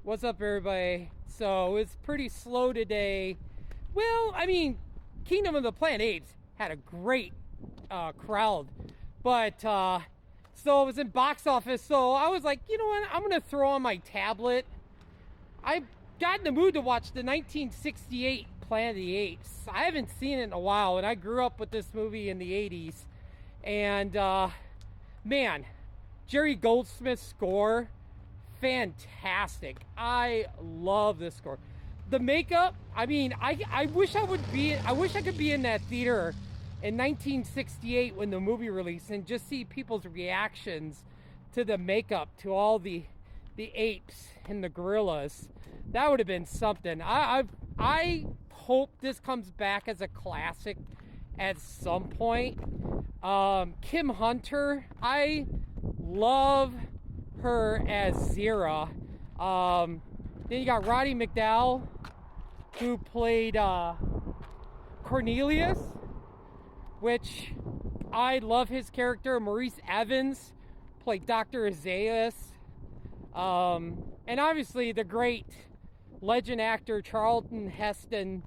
What's up, everybody? So it's pretty slow today. Well, I mean, Kingdom of the Planet Apes had a great crowd, but so it was in box office. So I was like, you know what? I'm gonna throw on my tablet. I got in the mood to watch the 1968 Planet of the Apes. I haven't seen it in a while, and I grew up with this movie in the 80s. And man, Jerry Goldsmith's score, fantastic. I love this score. The makeup, I mean, I wish I could be in that theater in 1968 when the movie released and just see people's reactions to the makeup, to all the apes and the gorillas. That would have been something. I hope this comes back as a classic at some point. Kim Hunter, I love her as Zira. Then you got Roddy McDowall, who played Cornelius, which I love his character. Maurice Evans played Dr. Azaleas. And obviously the great legend actor Charlton Heston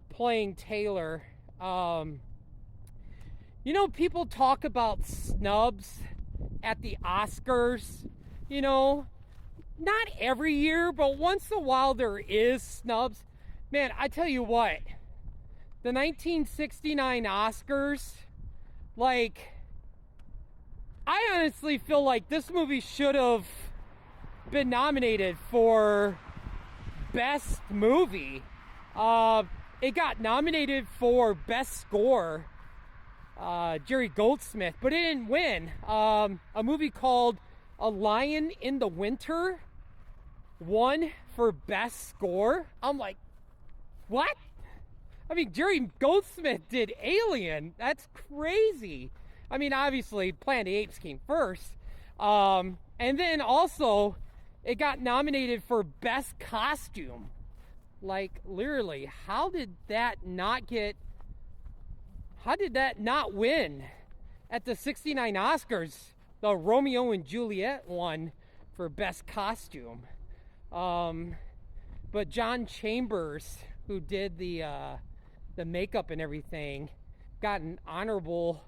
playing Taylor. You know, people talk about snubs at the Oscars. You know, not every year, but once in a while there is snubs. Man, I tell you what, the 1969 Oscars, like, I honestly feel like this movie should have been nominated for Best Movie. It got nominated for Best Score, Jerry Goldsmith, but it didn't win. A movie called A Lion in the Winter won for Best Score. I'm like, what? I mean, Jerry Goldsmith did Alien. That's crazy. I mean, obviously, Planet of the Apes came first. And then also, it got nominated for Best Costume. Like, literally, how did that not win at the 69 Oscars? The Romeo and Juliet won for Best Costume. But John Chambers, who did the makeup and everything, got an honorable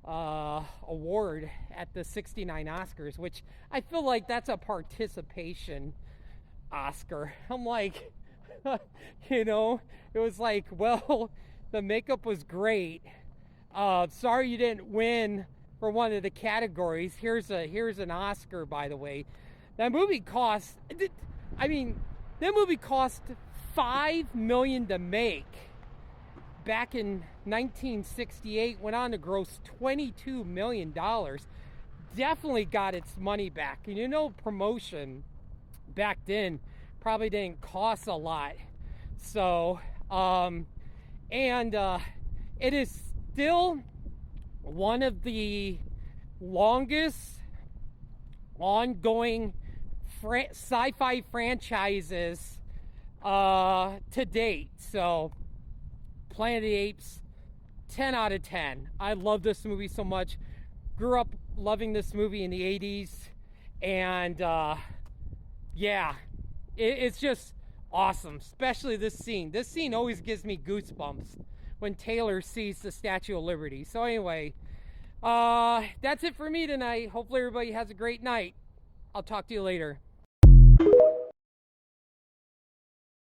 award at the 69 Oscars, which I feel like that's a participation Oscar. I'm like, you know, it was like, well, the makeup was great. Sorry you didn't win for one of the categories. Here's an Oscar, by the way. That movie cost $5 million to make back in 1968, went on to gross $22 million. Definitely got its money back. And you know, promotion back then probably didn't cost a lot. So, it is still one of the longest ongoing sci-fi franchises to date. So, Planet of the Apes, 10 out of 10. I love this movie so much. Grew up loving this movie in the 80s. And yeah, it's just awesome, especially this scene. This scene always gives me goosebumps when Taylor sees the Statue of Liberty. So anyway, that's it for me tonight. Hopefully everybody has a great night. I'll talk to you later.